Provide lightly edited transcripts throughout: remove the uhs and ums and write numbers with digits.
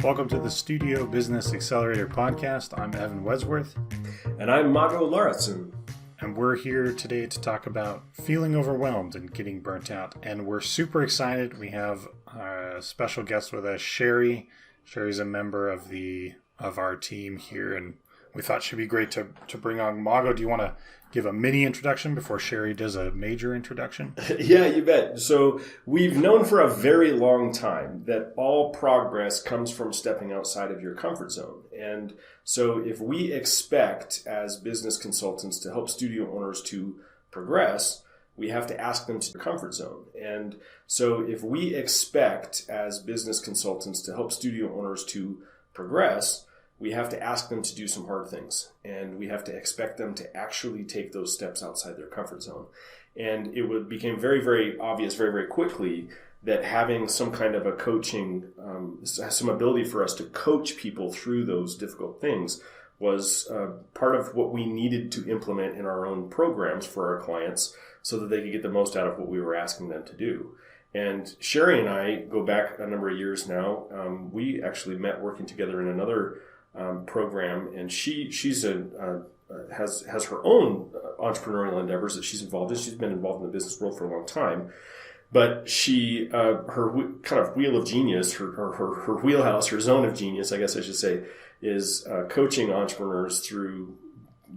Welcome to the Studio Business Accelerator podcast. I'm Evan Wedsworth. And I'm Mago Lauritsen. And we're here today to talk about feeling overwhelmed and getting burnt out. And we're super excited. We have a special guest with us, Sheri. Sheri's a member of our team here, and we thought she'd be great to bring on. Mago, do you want to give a mini introduction before Sheri does a major introduction? Yeah, you bet. So we've known for a very long time that all progress comes from stepping outside of your comfort zone. And so if we expect as business consultants to help studio owners to progress, we have to ask them to their comfort zone. And so if we expect as business consultants to help studio owners to progress, we have to ask them to do some hard things, and we have to expect them to actually take those steps outside their comfort zone. And it became very, very obvious very, very quickly that having some kind of a coaching, some ability for us to coach people through those difficult things was part of what we needed to implement in our own programs for our clients so that they could get the most out of what we were asking them to do. And Sheri and I go back a number of years now. We actually met working together in another program, and she's has her own entrepreneurial endeavors that she's involved in. She's been involved in the business world for a long time, but she her kind of wheel of genius, her wheelhouse, her zone of genius, I guess I should say, is coaching entrepreneurs through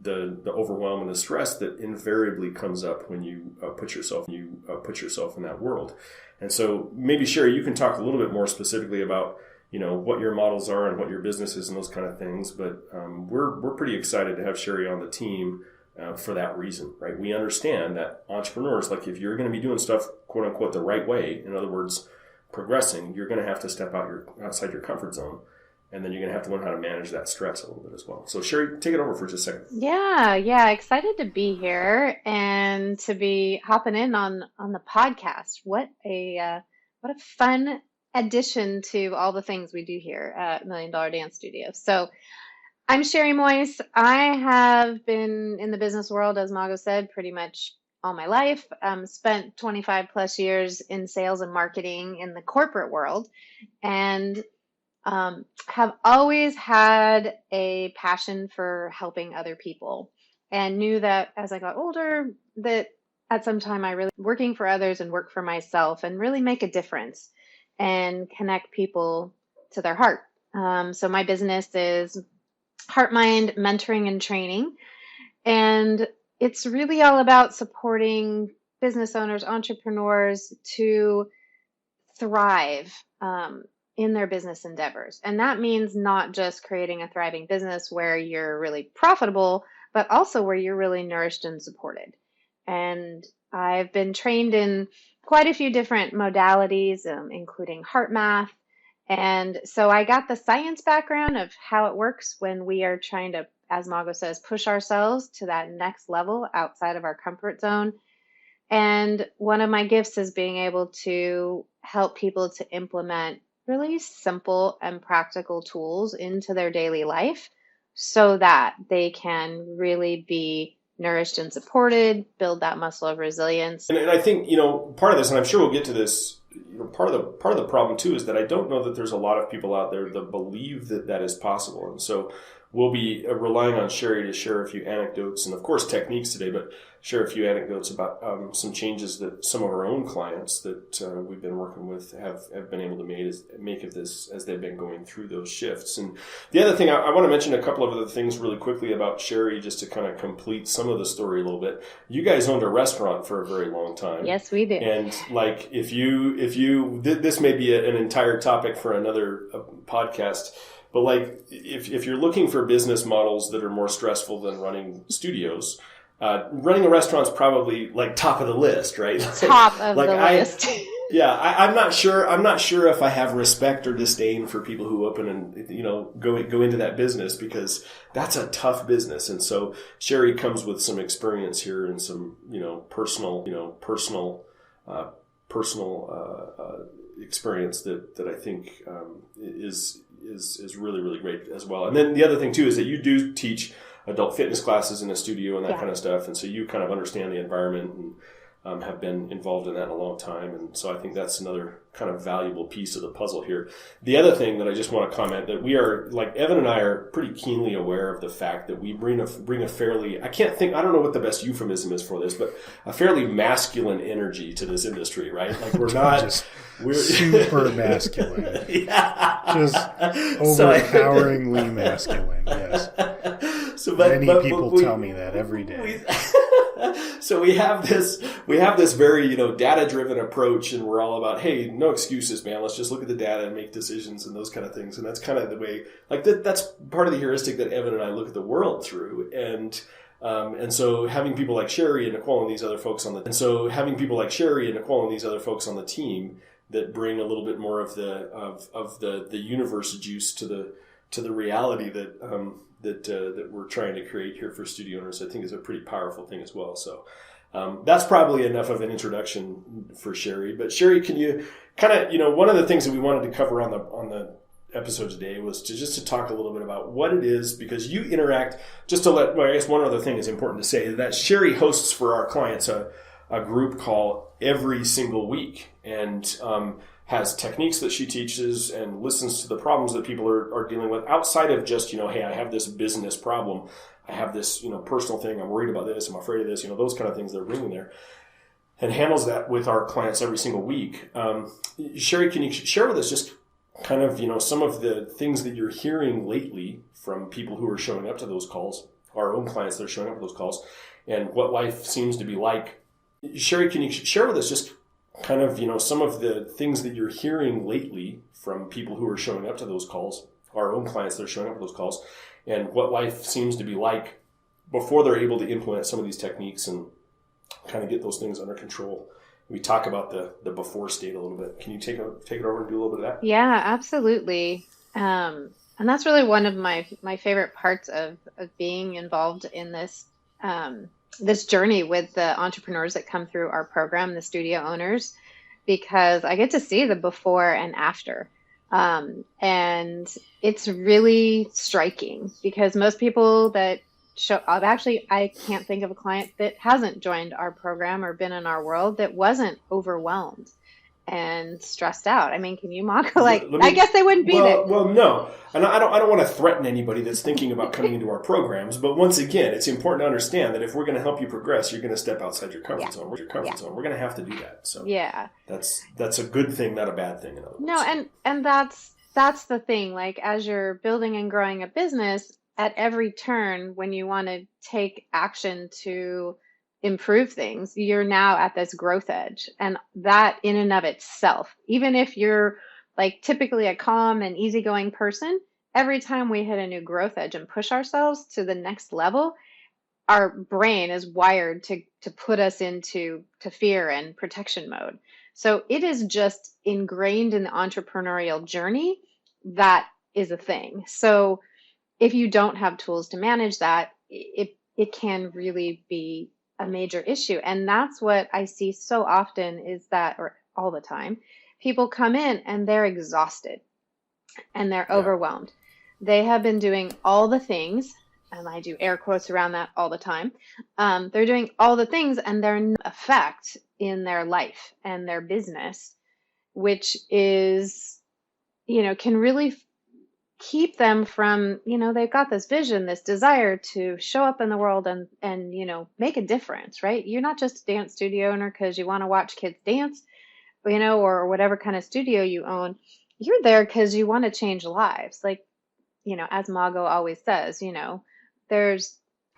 the overwhelm and the stress that invariably comes up when you put yourself in that world. And so maybe Sheri, you can talk a little bit more specifically about what your models are and what your business is and those kind of things. But we're pretty excited to have Sheri on the team for that reason, right? We understand that entrepreneurs, like if you're going to be doing stuff, quote unquote, the right way, in other words, progressing, you're going to have to step outside your comfort zone. And then you're going to have to learn how to manage that stress a little bit as well. So Sheri, take it over for just a second. Yeah. Excited to be here and to be hopping in on the podcast. What a fun addition to all the things we do here at $1 Million Dance Studio. So I'm Sheri Moise. I have been in the business world, as Mago said, pretty much all my life. Spent 25 plus years in sales and marketing in the corporate world, and have always had a passion for helping other people, and knew that as I got older that at some time I really working for others and work for myself and really make a difference and connect people to their heart. So my business is Heart Mind Mentoring and Training, and it's really all about supporting business owners, entrepreneurs to thrive in their business endeavors. And that means not just creating a thriving business where you're really profitable, but also where you're really nourished and supported. And I've been trained in quite a few different modalities, including heart math. And so I got the science background of how it works when we are trying to, as Mago says, push ourselves to that next level outside of our comfort zone. And one of my gifts is being able to help people to implement really simple and practical tools into their daily life so that they can really be nourished and supported, build that muscle of resilience. And I think, part of this, and I'm sure we'll get to this, part of the problem too is that I don't know that there's a lot of people out there that believe that is possible. And so we'll be relying on Sheri to share a few anecdotes and, of course, techniques today, but share a few anecdotes about some changes that some of our own clients that we've been working with have been able to make of this as they've been going through those shifts. And the other thing, I want to mention a couple of other things really quickly about Sheri, just to kind of complete some of the story a little bit. You guys owned a restaurant for a very long time. Yes, we did. And like, if you this may be an entire topic for another podcast. But like, if you're looking for business models that are more stressful than running studios, running a restaurant's probably like top of the list, right? Top of the list. I'm not sure if I have respect or disdain for people who open and go into that business, because that's a tough business. And so Sheri comes with some experience here and some personal experience that I think is really, really great as well. And then the other thing too is that you do teach adult fitness classes in a studio and that kind of stuff, and so you kind of understand the environment and have been involved in that a long time. And so I think that's another kind of valuable piece of the puzzle here. The other thing that I just want to comment that we are, like Evan and I are pretty keenly aware of the fact that we bring a fairly, I don't know what the best euphemism is for this, but a fairly masculine energy to this industry, right? Like we're super masculine. Yeah. Just overpoweringly masculine, yes. Many people tell me that every day. So we have this very, data-driven approach, and we're all about, hey, no excuses, man. Let's just look at the data and make decisions and those kind of things. And that's kind of the way, like that's part of the heuristic that Evan and I look at the world through. And so having people like Sheri and Nicole and these other folks on the team that bring a little bit more of the universe juice to the reality that we're trying to create here for studio owners, I think is a pretty powerful thing as well. So that's probably enough of an introduction for Sheri. But Sheri, can you kind of, one of the things that we wanted to cover on the episode today was to talk a little bit about what it is, because you interact, I guess one other thing is important to say, that Sheri hosts for our clients a group call every single week, and has techniques that she teaches and listens to the problems that people are dealing with outside of just, hey, I have this business problem. I have this, personal thing. I'm worried about this. I'm afraid of this, those kind of things they're bringing there, and handles that with our clients every single week. Sheri, can you share with us just kind of, some of the things that you're hearing lately from people who are showing up to those calls, our own clients that are showing up to those calls, and what life seems to be like? Sheri, can you share with us just kind of, some of the things that you're hearing lately from people who are showing up to those calls, our own clients that are showing up to those calls, and what life seems to be like before they're able to implement some of these techniques and kind of get those things under control? We talk about the before state a little bit. Can you take it over and do a little bit of that? Yeah, absolutely. And that's really one of my favorite parts of being involved in this this journey with the entrepreneurs that come through our program, the studio owners, because I get to see the before and after. And it's really striking because most people that show up, actually, I can't think of a client that hasn't joined our program or been in our world that wasn't overwhelmed and stressed out. I mean, can you mock? I guess they wouldn't be there. Well, no. And I don't want to threaten anybody that's thinking about coming into our programs. But once again, it's important to understand that if we're going to help you progress, you're going to step outside your comfort zone. We're going to have to do that. So yeah, that's a good thing, not a bad thing. In other words. No, and that's the thing. Like, as you're building and growing a business, at every turn, when you want to take action to improve things, you're now at this growth edge. And that in and of itself, even if you're like typically a calm and easygoing person, every time we hit a new growth edge and push ourselves to the next level, our brain is wired to put us into fear and protection mode. So it is just ingrained in the entrepreneurial journey. That is a thing. So if you don't have tools to manage that, it can really be a major issue. And that's what I see so often is that, or all the time, people come in and they're exhausted and they're overwhelmed. They have been doing all the things, and I do air quotes around that all the time. They're doing all the things and they're no effect in their life and their business, which is, can really keep them from, they've got this vision, this desire to show up in the world and make a difference, right? You're not just a dance studio owner because you want to watch kids dance, or whatever kind of studio you own. You're there because you want to change lives. Like, as Mago always says,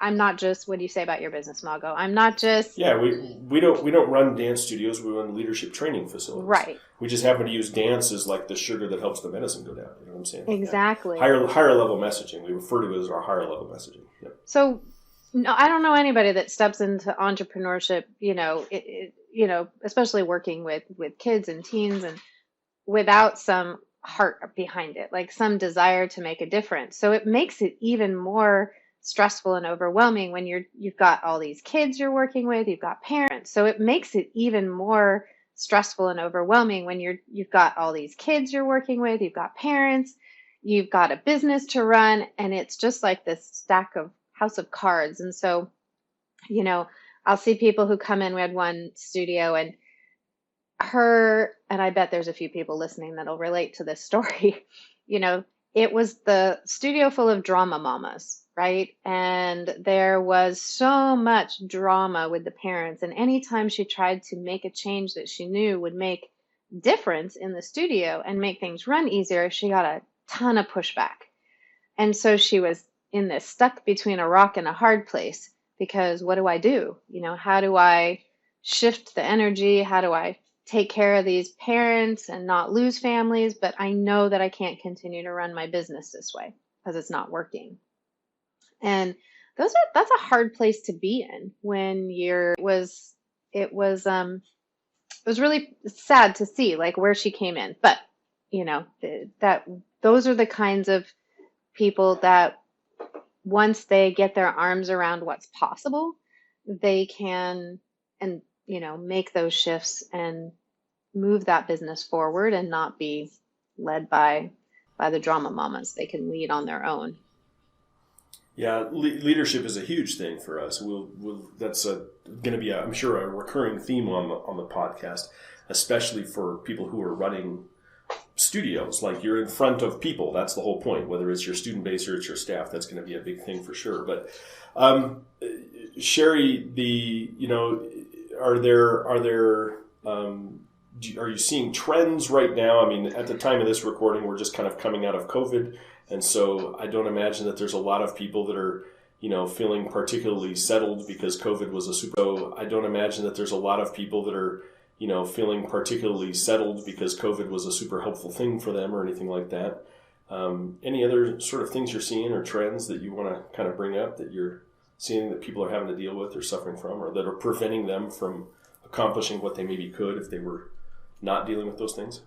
I'm not just, what do you say about your business, Mago? I'm not just... Yeah, we don't run dance studios. We run leadership training facilities. Right. We just happen to use dance as like the sugar that helps the medicine go down. You know what I'm saying? Exactly. Yeah. Higher level messaging. We refer to it as our higher level messaging. Yep. So, no, I don't know anybody that steps into entrepreneurship, especially working with kids and teens, and without some heart behind it, like some desire to make a difference. So it makes it even more stressful and overwhelming when you've got all these kids you're working with, you've got parents. So it makes it even more stressful and overwhelming when you've got all these kids you're working with, you've got parents, you've got a business to run, and it's just like this stack of house of cards. And so, I'll see people who come in. We had one studio, and and I bet there's a few people listening that'll relate to this story. You know, it was the studio full of drama mamas, right? And there was so much drama with the parents. And anytime she tried to make a change that she knew would make difference in the studio and make things run easier, she got a ton of pushback. And so she was in this stuck between a rock and a hard place, because what do I do? You know, how do I shift the energy? How do I take care of these parents and not lose families? But I know that I can't continue to run my business this way because it's not working. And that's a hard place to be in when it was really sad to see like where she came in. But you know, those are the kinds of people that once they get their arms around what's possible, they can, and you know, make those shifts and move that business forward and not be led by the drama mamas. They can lead on their own. Yeah, leadership is a huge thing for us. That's going to be, I'm sure, a recurring theme on the podcast, especially for people who are running studios. Like, you're in front of people. That's the whole point. Whether it's your student base or it's your staff, that's going to be a big thing for sure. But Sheri, are you seeing trends right now? I mean, at the time of this recording, we're just kind of coming out of COVID. And so I don't imagine that there's a lot of people that are, feeling particularly settled because COVID was a super. So I don't imagine that there's a lot of people that are, feeling particularly settled because COVID was a super helpful thing for them or anything like that. Any other sort of things you're seeing or trends that you want to kind of bring up that you're seeing that people are having to deal with or suffering from, or that are preventing them from accomplishing what they maybe could if they were not dealing with those things?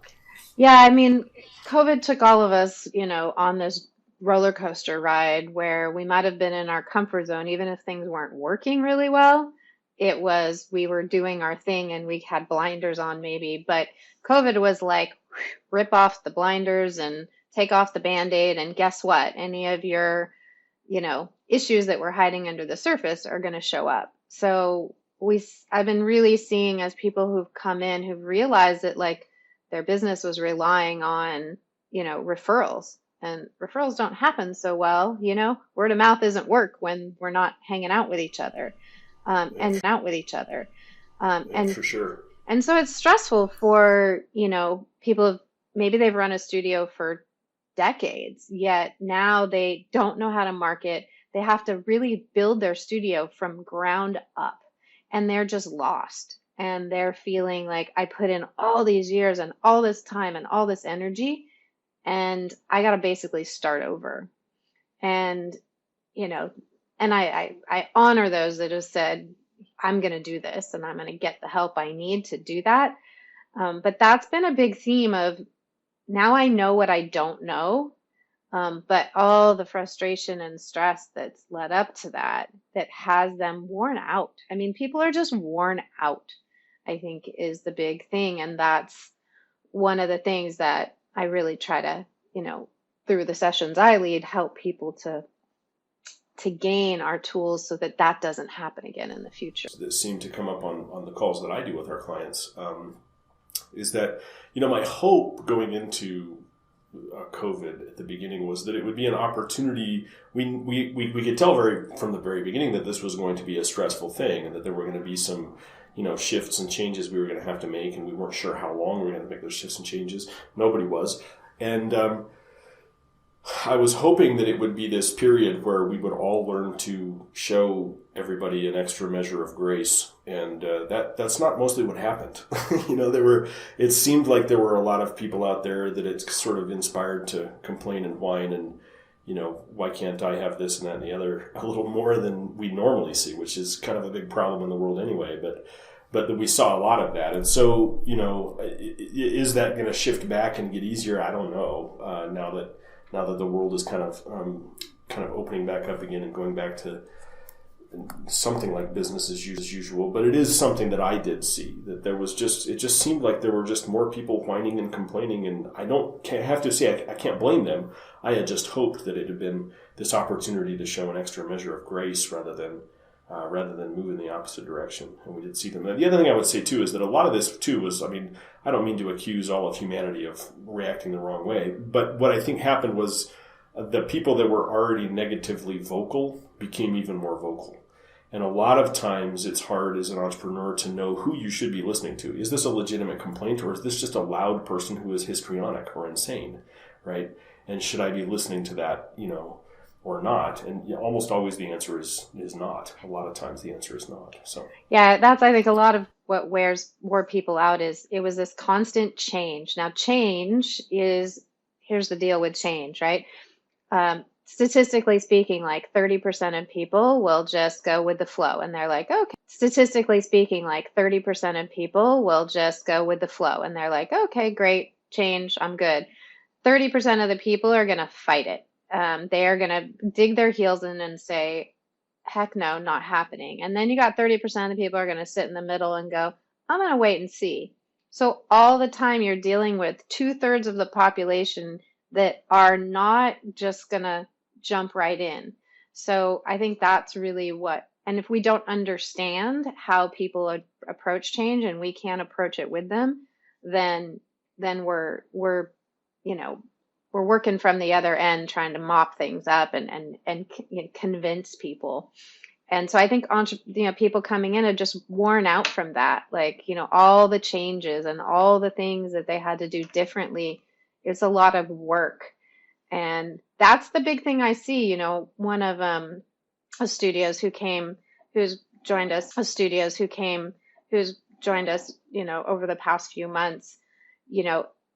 Yeah, I mean, COVID took all of us, on this roller coaster ride where we might have been in our comfort zone, even if things weren't working really well. We were doing our thing and we had blinders on maybe, but COVID was like, rip off the blinders and take off the Band-Aid, and guess what? Any of your, issues that were hiding under the surface are going to show up. So I've been really seeing, as people who've come in who've realized that like their business was relying on, referrals, and referrals don't happen so well. Word of mouth isn't work when we're not hanging out with each other, and for sure. And so it's stressful for, people, maybe they've run a studio for decades, yet now they don't know how to market. They have to really build their studio from ground up, and they're just lost. And they're feeling like, I put in all these years and all this time and all this energy, and I got to basically start over. And, and I honor those that have said, I'm going to do this and I'm going to get the help I need to do that. But that's been a big theme of, now I know what I don't know, but all the frustration and stress that's led up to that has them worn out. I mean, people are just worn out, I think, is the big thing. And that's one of the things that I really try to, through the sessions I lead, help people to gain our tools so that doesn't happen again in the future. That seem to come up on the calls that I do with our clients, is that, my hope going into COVID at the beginning was that it would be an opportunity. We could tell from the very beginning that this was going to be a stressful thing, and that there were going to be some, shifts and changes we were going to have to make, and we weren't sure how long we were going to make those shifts and changes. Nobody was. And I was hoping that it would be this period where we would all learn to show everybody an extra measure of grace. And that's not mostly what happened. It seemed like there were a lot of people out there that it's sort of inspired to complain and whine and, why can't I have this and that and the other a little more than we normally see, which is kind of a big problem in the world anyway. But we saw a lot of that. And so, is that going to shift back and get easier? I don't know. Now that the world is kind of opening back up again and going back to something like business as usual. But it is something that I did see, that it just seemed like there were just more people whining and complaining. And I have to say, I can't blame them. I had just hoped that it had been this opportunity to show an extra measure of grace rather than rather than move in the opposite direction. And we did see them. And the other thing I would say too is that a lot of this too was, I mean, I don't mean to accuse all of humanity of reacting the wrong way, but what I think happened was the people that were already negatively vocal became even more vocal. And a lot of times it's hard as an entrepreneur to know who you should be listening to. Is this a legitimate complaint, or is this just a loud person who is histrionic or insane, right? And should I be listening to that, or not? And almost always the answer is not. A lot of times the answer is not. So Yeah, that's, I think, a lot of what wore people out is it was this constant change. Now, change is, here's the deal with change, right? Statistically speaking, like 30% of people will just go with the flow and they're like, okay. Statistically speaking, like 30% of people will just go with the flow and they're like, okay, great, change, I'm good. 30% of the people are going to fight it. They are going to dig their heels in and say, heck no, not happening. And then you got 30% of the people are going to sit in the middle and go, I'm going to wait and see. So all the time you're dealing with 2/3 of the population that are not just going to jump right in. So I think that's really what, and if we don't understand how people approach change and we can't approach it with them, then we're you know we're working from the other end trying to mop things up and convince people. And so I think people coming in are just worn out from that, like, all the changes and all the things that they had to do differently. It's a lot of work. And that's the big thing I see. One of a studios who came, who's joined us, who's joined us, over the past few months,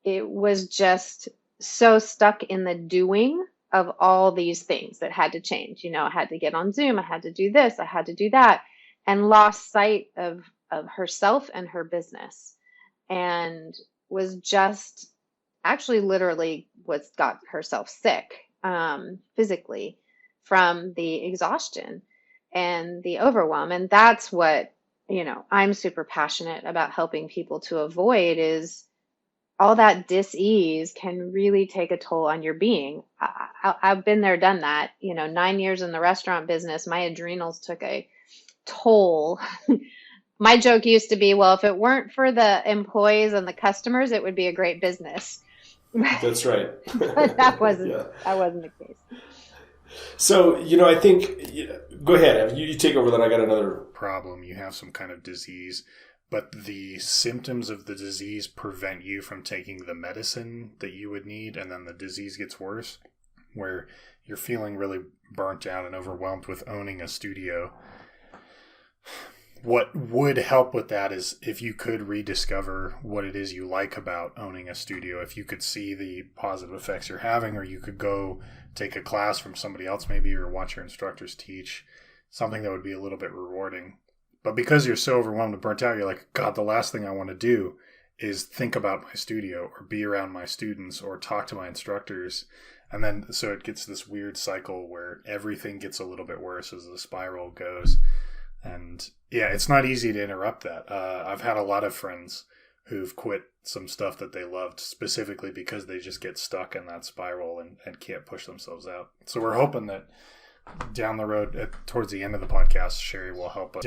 it was just so stuck in the doing of all these things that had to change. I had to get on Zoom, I had to do this, I had to do that, and lost sight of herself and her business, and was just actually literally got herself sick, physically, from the exhaustion and the overwhelm. And that's what, I'm super passionate about helping people to avoid, is all that dis-ease can really take a toll on your being. I've been there, done that. 9 years in the restaurant business, my adrenals took a toll. My joke used to be, well, if it weren't for the employees and the customers, it would be a great business. That's right. But that wasn't the case. So, I think, go ahead. You take over, then I got another problem. You have some kind of disease, but the symptoms of the disease prevent you from taking the medicine that you would need, and then the disease gets worse, where you're feeling really burnt out and overwhelmed with owning a studio. What would help with that is if you could rediscover what it is you like about owning a studio, if you could see the positive effects you're having, or you could go take a class from somebody else maybe, or watch your instructors teach, something that would be a little bit rewarding. But because you're so overwhelmed and burnt out, you're like, God, the last thing I want to do is think about my studio or be around my students or talk to my instructors. And then so it gets this weird cycle where everything gets a little bit worse as the spiral goes. And yeah, it's not easy to interrupt that. I've had a lot of friends who've quit some stuff that they loved specifically because they just get stuck in that spiral and can't push themselves out. So we're hoping that down the road, towards the end of the podcast, Sheri will help us.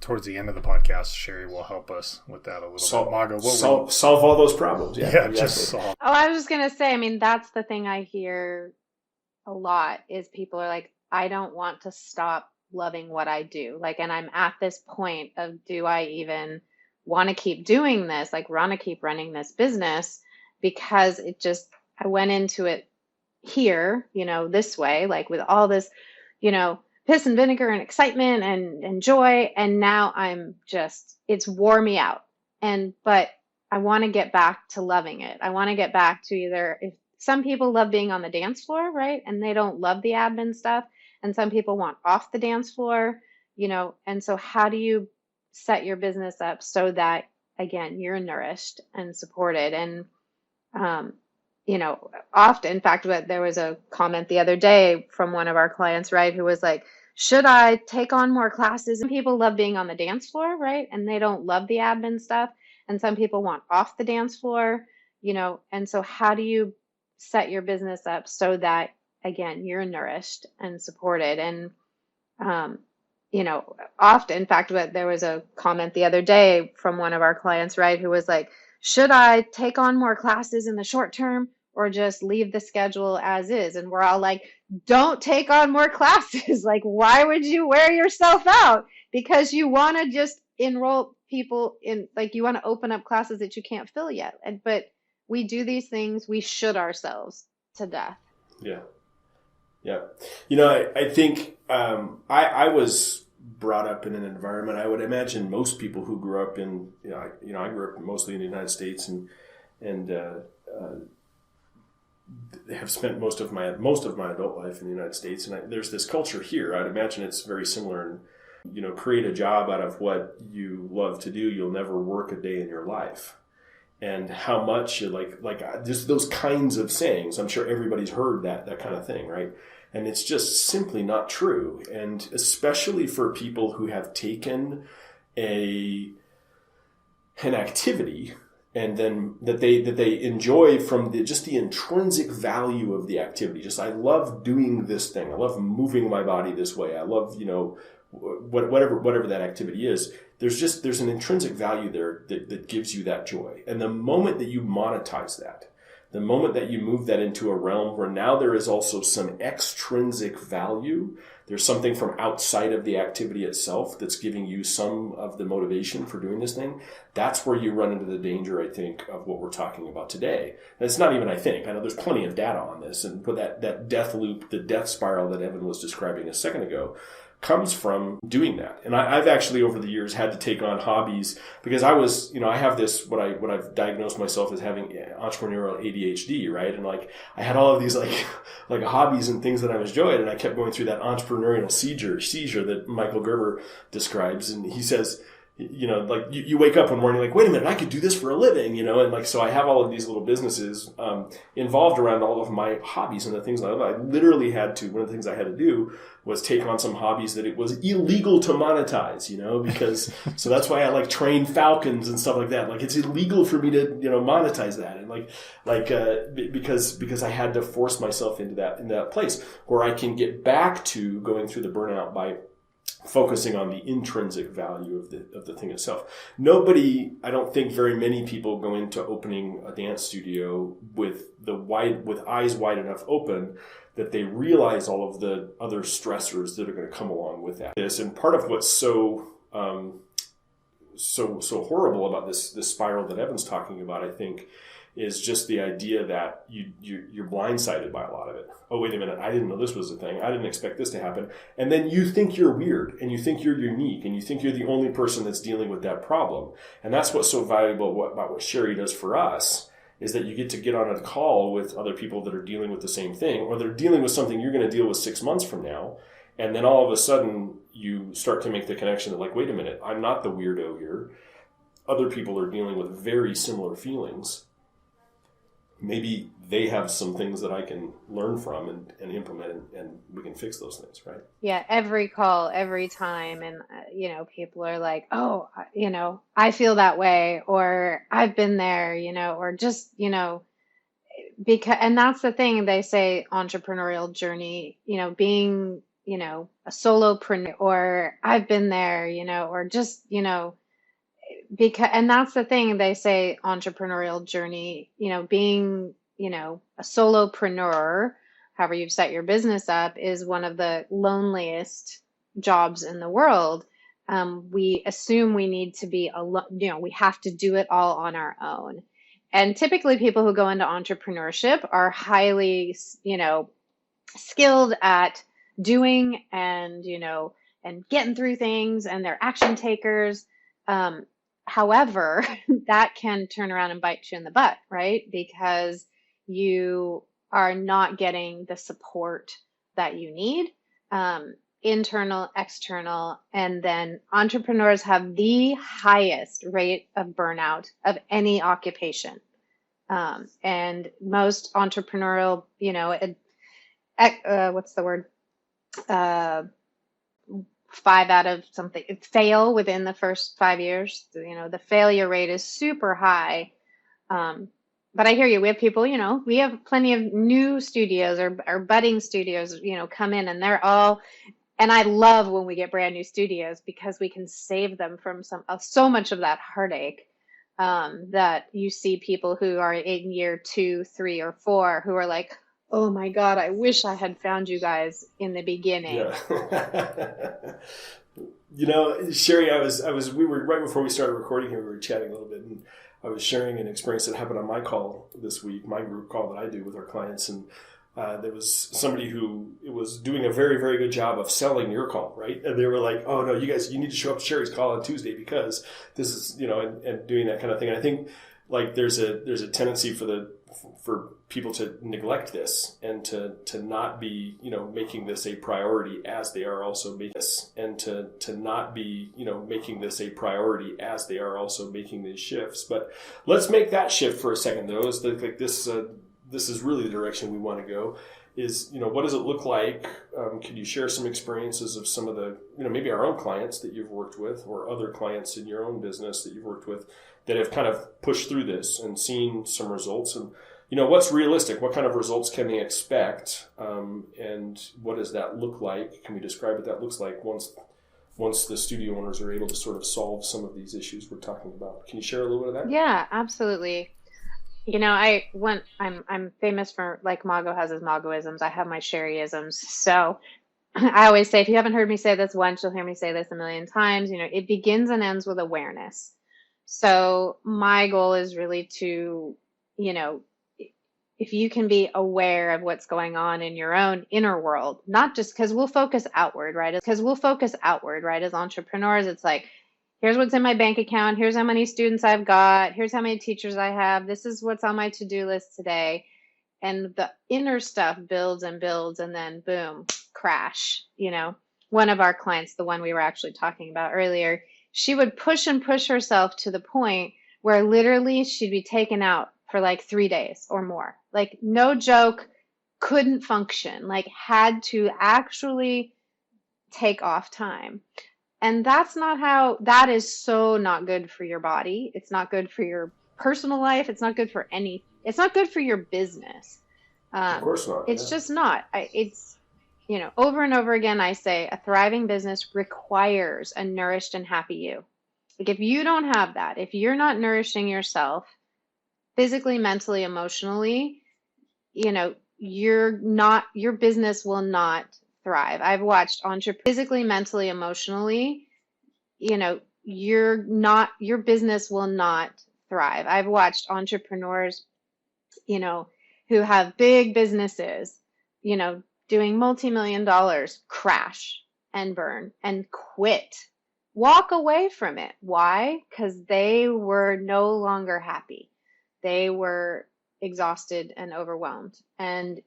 Towards the end of the podcast, Sheri will help us with that a little bit. Mago, solve all those problems. Yeah, exactly. Just solve. Oh, I was just going to say, that's the thing I hear a lot, is people are like, I don't want to stop loving what I do. Like, and I'm at this point of, do I even want to keep doing this? Like, want to keep running this business? Because I went into it here, this way, like with all this, piss and vinegar and excitement and joy. And now it's wore me out. But I want to get back to loving it. I want to get back to if some people love being on the dance floor, right? And they don't love the admin stuff. And some people want off the dance floor, and so how do you set your business up so that, again, you're nourished and supported? And, often, in fact, there was a comment the other day from one of our clients, right, who was like, should I take on more classes? And people love being on the dance floor, right? And they don't love the admin stuff. And some people want off the dance floor, and so how do you set your business up so that, again, you're nourished and supported? And, often, in fact, there was a comment the other day from one of our clients, right, who was like, should I take on more classes in the short term or just leave the schedule as is? And we're all like, don't take on more classes. Like, why would you wear yourself out? Because you want to just enroll people in, like, you want to open up classes that you can't fill yet. But we do these things, we should ourselves to death. Yeah. Yeah. I think I was brought up in an environment, I would imagine most people who grew up in, I grew up mostly in the United States and have spent most of my adult life in the United States. And there's this culture here. I'd imagine it's very similar. And, create a job out of what you love to do. You'll never work a day in your life. And how much you like just those kinds of sayings. I'm sure everybody's heard that kind of thing, right? And it's just simply not true. And especially for people who have taken an activity and then that they enjoy from just the intrinsic value of the activity. Just, I love doing this thing. I love moving my body this way. I love, whatever that activity is. There's an intrinsic value there that gives you that joy. And the moment that you monetize that, the moment that you move that into a realm where now there is also some extrinsic value, there's something from outside of the activity itself that's giving you some of the motivation for doing this thing, that's where you run into the danger, I think, of what we're talking about today. And it's not even I think. I know there's plenty of data on this. And put that death loop, the death spiral that Evan was describing a second ago, comes from doing that. And I've actually over the years had to take on hobbies because I have this, what I've diagnosed myself as having entrepreneurial ADHD, right? And I had all of these like hobbies and things that I enjoyed, and I kept going through that entrepreneurial seizure that Michael Gerber describes. And he says, you wake up one morning like, wait a minute, I could do this for a living, and so I have all of these little businesses involved around all of my hobbies and the things I love. I literally one of the things I had to do was take on some hobbies that it was illegal to monetize, because, so that's why I train falcons and stuff like that. It's illegal for me to, monetize that. And because I had to force myself into that place where I can get back to going through the burnout by focusing on the intrinsic value of the thing itself. I don't think very many people go into opening a dance studio with eyes wide enough open that they realize all of the other stressors that are going to come along with that. And part of what's so horrible about this spiral that Evan's talking about, I think, is just the idea that you're blindsided by a lot of it. Oh, wait a minute, I didn't know this was a thing. I didn't expect this to happen. And then you think you're weird, and you think you're unique, and you think you're the only person that's dealing with that problem. And that's what's so valuable about what Sheri does for us, is that you get on a call with other people that are dealing with the same thing, or they're dealing with something you're going to deal with 6 months from now. And then all of a sudden you start to make the connection that wait a minute, I'm not the weirdo here. Other people are dealing with very similar feelings. Maybe they have some things that I can learn from and implement, and we can fix those things, right? Yeah, every call, every time. And, people are like, oh, I feel that way, or I've been there, or just, because, and that's the thing they say, entrepreneurial journey, being, a solopreneur, or I've been there, or just, because, and that's the thing they say, entrepreneurial journey, being, a solopreneur, however you've set your business up, is one of the loneliest jobs in the world. We assume we need to be alone, we have to do it all on our own. And typically people who go into entrepreneurship are highly, skilled at doing and, and getting through things, and they're action takers. However, that can turn around and bite you in the butt, right? Because you are not getting the support that you need, internal, external, and then entrepreneurs have the highest rate of burnout of any occupation. And most entrepreneurial, what's the word? 5 out of something fail within the first 5 years. The failure rate is super high. But I hear you. We have people, we have plenty of new studios or budding studios, come in, and they're all And I love when we get brand new studios because we can save them from so much of that heartache, that you see people who are in year 2, 3, or 4 who are like, oh my God, I wish I had found you guys in the beginning. Yeah. You know, Sheri, we were right before we started recording here, we were chatting a little bit, and I was sharing an experience that happened on my call this week, my group call that I do with our clients. And there was somebody who was doing a very, very good job of selling your call, right? And they were like, oh no, you guys, you need to show up to Sheri's call on Tuesday because this is, you know, and doing that kind of thing. And I think like there's a tendency for people to neglect this and to not be, you know, making this a priority as they are also making this, and to not be, you know, making this a priority as they are also making these shifts. But let's make that shift for a second though. Is like this is really the direction we want to go. Is, you know, what does it look like? Can you share some experiences of some of the, you know, maybe our own clients that you've worked with or other clients in your own business that you've worked with that have kind of pushed through this and seen some results? And, you know, what's realistic? What kind of results can they expect? And what does that look like? Can we describe what that looks like once the studio owners are able to sort of solve some of these issues we're talking about? Can you share a little bit of that? Yeah, absolutely. You know, I'm famous for, like Mago has his Magoisms. I have my Sheriisms. So I always say, if you haven't heard me say this once, you'll hear me say this a million times. You know, it begins and ends with awareness. So my goal is really to, you know, if you can be aware of what's going on in your own inner world, not just because we'll focus outward, right? As entrepreneurs, it's like, here's what's in my bank account. Here's how many students I've got. Here's how many teachers I have. This is what's on my to-do list today. And the inner stuff builds and builds, and then boom, crash. You know, one of our clients, the one we were actually talking about earlier, she would push and push herself to the point where literally she'd be taken out for like 3 days or more. Like, no joke, couldn't function, like had to actually take off time. And that is so not good for your body. It's not good for your personal life. It's not good for it's not good for your business. Of course not. It's just not. It's, you know, over and over again, I say a thriving business requires a nourished and happy you. Like, if you don't have that, if you're not nourishing yourself physically, mentally, emotionally, you know, your business will not thrive. I've watched physically, mentally, emotionally, you know, your business will not thrive. I've watched entrepreneurs, you know, who have big businesses, you know, doing multi-million dollars, crash and burn and quit, walk away from it. Why? Because they were no longer happy. They were exhausted and overwhelmed. And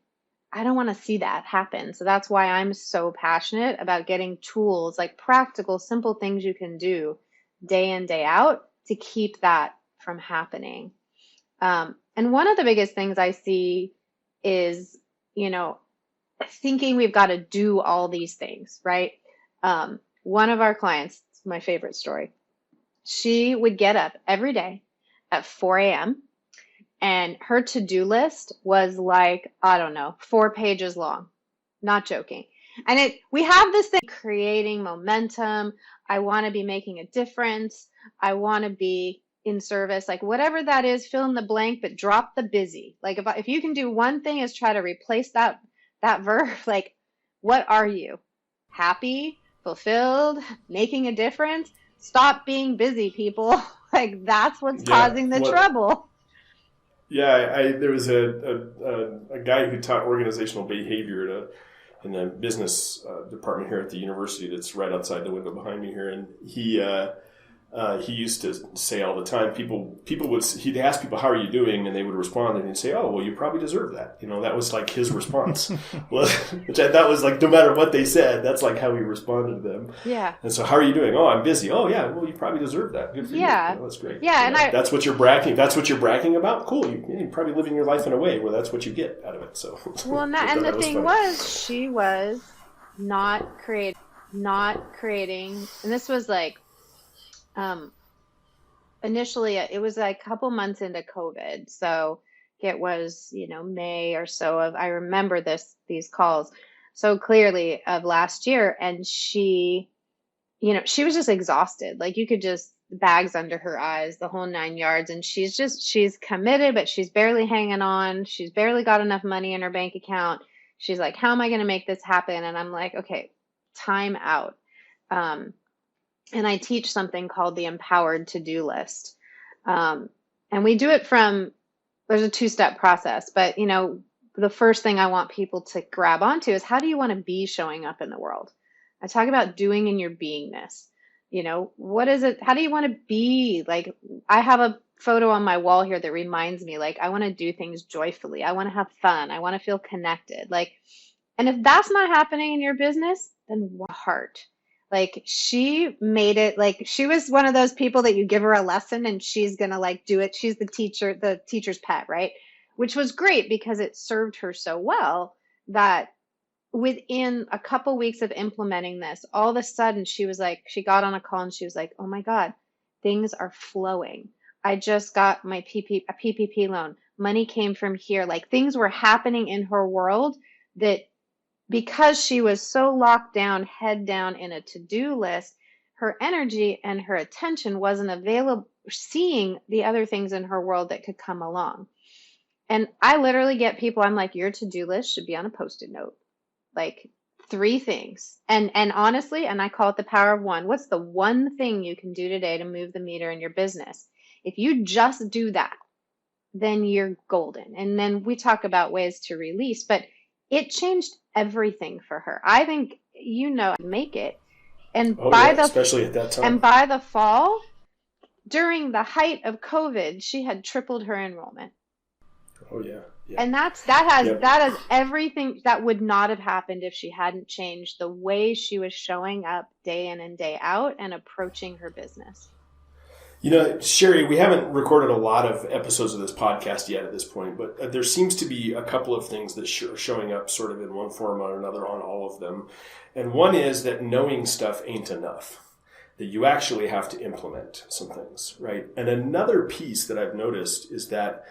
I don't want to see that happen. So that's why I'm so passionate about getting tools, like practical, simple things you can do day in, day out to keep that from happening. And one of the biggest things I see is, you know, thinking we've got to do all these things, right? One of our clients, my favorite story, she would get up every day at 4 a.m. and her to-do list was like, I don't know, 4 pages long. Not joking. And we have this thing, creating momentum. I want to be making a difference. I want to be in service, like whatever that is, fill in the blank, but drop the busy. Like if you can do one thing is try to replace that verb. Like, what are you? Happy, fulfilled, making a difference? Stop being busy, people. Like, that's what's causing the trouble. Yeah, there was a guy who taught organizational behavior in the business department here at the university that's right outside the window behind me here, and he used to say all the time, he'd ask people, how are you doing? And they would respond and he'd say, oh, well, you probably deserve that. You know, that was like his response, which I thought was like, no matter what they said, that's like how he responded to them. Yeah. And so, how are you doing? Oh, I'm busy. Oh, yeah. Well, you probably deserve that. Good for you. You know, that's great. Yeah. You know, that's what you're bragging about. Cool. You're probably living your life in a way where that's what you get out of it. So, well, and the thing was, she was not creating, and this was like, initially it was like a couple months into COVID. So it was, you know, May or so I remember these calls. so clearly of last year. And she, she was just exhausted. Like you could just bags under her eyes, the whole 9 yards. And she's committed, but she's barely hanging on. She's barely got enough money in her bank account. She's like, how am I going to make this happen? And I'm like, okay, time out. And I teach something called the empowered to-do list. And we do it there's a two-step process, but the first thing I want people to grab onto is, how do you want to be showing up in the world? I talk about doing in your beingness. What is it? How do you want to be? Like, I have a photo on my wall here that reminds me, like, I want to do things joyfully. I want to have fun. I want to feel connected. Like, and if that's not happening in your business, then what heart? Like, she made it, like, she was one of those people that you give her a lesson and she's going to like do it. She's the teacher's pet, right? Which was great because it served her so well that within a couple weeks of implementing this, all of a sudden she was like, she got on a call and she was like, oh my God, things are flowing. I just got a PPP loan. Money came from here. Like, things were happening in her world that, because she was so locked down, head down in a to-do list, her energy and her attention wasn't available, seeing the other things in her world that could come along. And I literally get people, I'm like, your to-do list should be on a Post-it note. Like 3 things. And honestly, and I call it the power of one. What's the one thing you can do today to move the meter in your business? If you just do that, then you're golden. And then we talk about ways to release, but it changed everything for her. I think, make it. And especially at that time. And by the fall, during the height of COVID, she had tripled her enrollment. Oh yeah. And that has everything that would not have happened if she hadn't changed the way she was showing up day in and day out and approaching her business. Sheri, we haven't recorded a lot of episodes of this podcast yet at this point, but there seems to be a couple of things that are showing up sort of in one form or another on all of them. And one is that knowing stuff ain't enough, that you actually have to implement some things, right? And another piece that I've noticed is that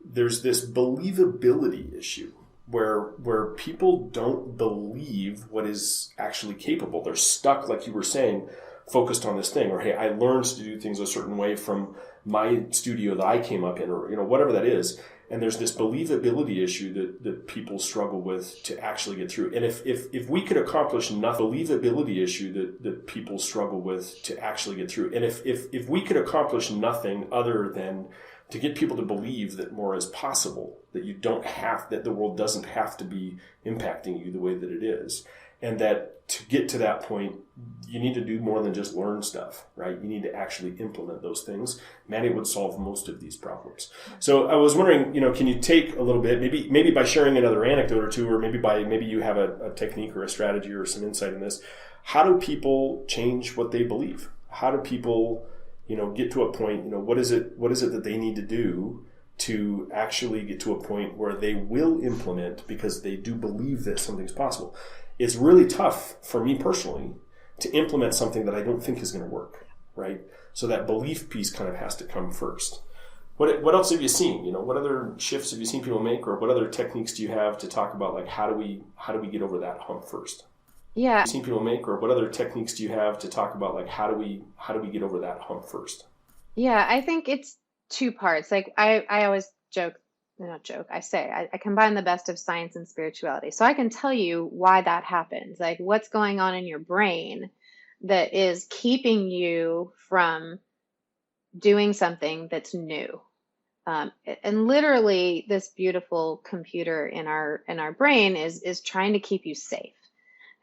there's this believability issue where people don't believe what is actually capable. They're stuck, like you were saying, focused on this thing, or, hey, I learned to do things a certain way from my studio that I came up in, or, whatever that is. And there's this believability issue that people struggle with to actually get through. And if we could accomplish nothing, believability issue that people struggle with to actually get through. And if we could accomplish nothing other than to get people to believe that more is possible, that the world doesn't have to be impacting you the way that it is. And that to get to that point, you need to do more than just learn stuff, right? You need to actually implement those things. Man, it would solve most of these problems. So I was wondering, can you take a little bit, maybe by sharing another anecdote or two, or maybe you have a technique or a strategy or some insight in this. How do people change what they believe? How do people, get to a point, what is it that they need to do to actually get to a point where they will implement because they do believe that something's possible? It's really tough for me personally to implement something that I don't think is going to work, right? So that belief piece kind of has to come first. What else have you seen? What other shifts have you seen people make, or what other techniques do you have to talk about, like, how do we get over that hump first? Yeah. Have you seen people make, or what other techniques do you have to talk about, like, how do we get over that hump first? Yeah, I think it's 2 parts. Like, I always I say I combine the best of science and spirituality. So I can tell you why that happens, like what's going on in your brain that is keeping you from doing something that's new. And literally, this beautiful computer in our brain is trying to keep you safe.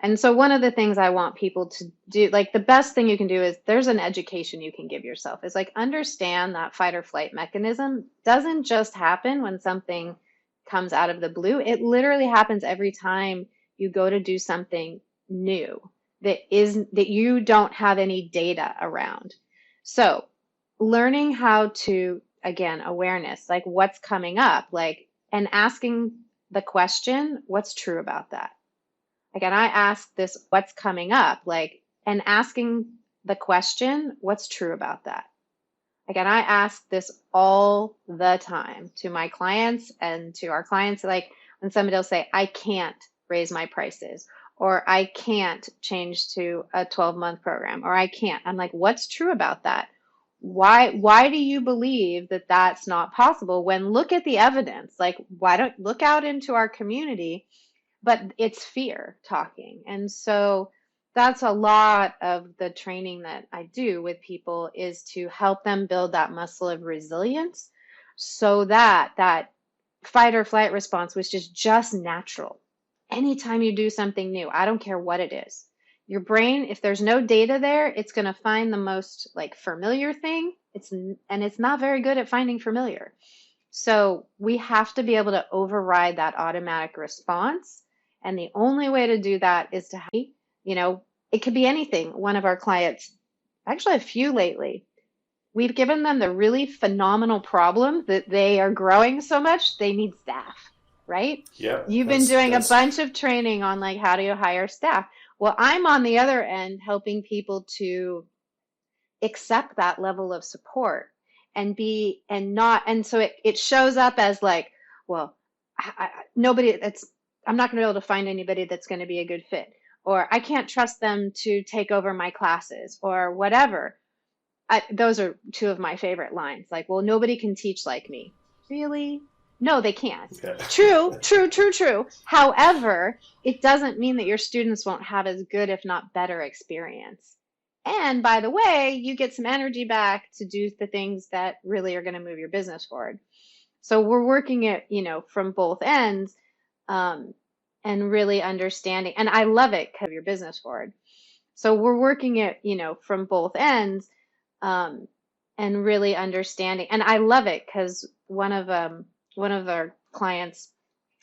And so one of the things I want people to do, like the best thing you can do is, there's an education you can give yourself. It's like, understand that fight or flight mechanism doesn't just happen when something comes out of the blue. It literally happens every time you go to do something new that you don't have any data around. So learning how to, again, awareness, like what's coming up, and asking the question, what's true about that? Again, I ask this, what's coming up, and asking the question, what's true about that? Again, I ask this all the time to my clients and to our clients, like when somebody will say, I can't raise my prices, or I can't change to a 12-month program, or I can't. I'm like, what's true about that? Why do you believe that that's not possible when look at the evidence? Like, why don't look out into our community? But it's fear talking. And so that's a lot of the training that I do with people, is to help them build that muscle of resilience so that that fight or flight response, which is just natural. Anytime you do something new, I don't care what it is. Your brain, if there's no data there, it's going to find the most like familiar thing. It's not very good at finding familiar. So we have to be able to override that automatic response. And the only way to do that is to, it could be anything. One of our clients, actually a few lately, we've given them the really phenomenal problem that they are growing so much, they need staff, right? Yeah. You've been doing a bunch of training on like, how do you hire staff? Well, I'm on the other end helping people to accept that level of support and so it shows up as like, well, I'm not going to be able to find anybody that's going to be a good fit, or I can't trust them to take over my classes or whatever. Those are two of my favorite lines. Like, well, nobody can teach like me. Really? No, they can't. Okay. True. However, it doesn't mean that your students won't have as good, if not better, experience. And by the way, you get some energy back to do the things that really are going to move your business forward. So we're working it, from both ends, and really understanding. And I love it because of your business forward. So we're working it, from both ends, and really understanding. And I love it because one of our clients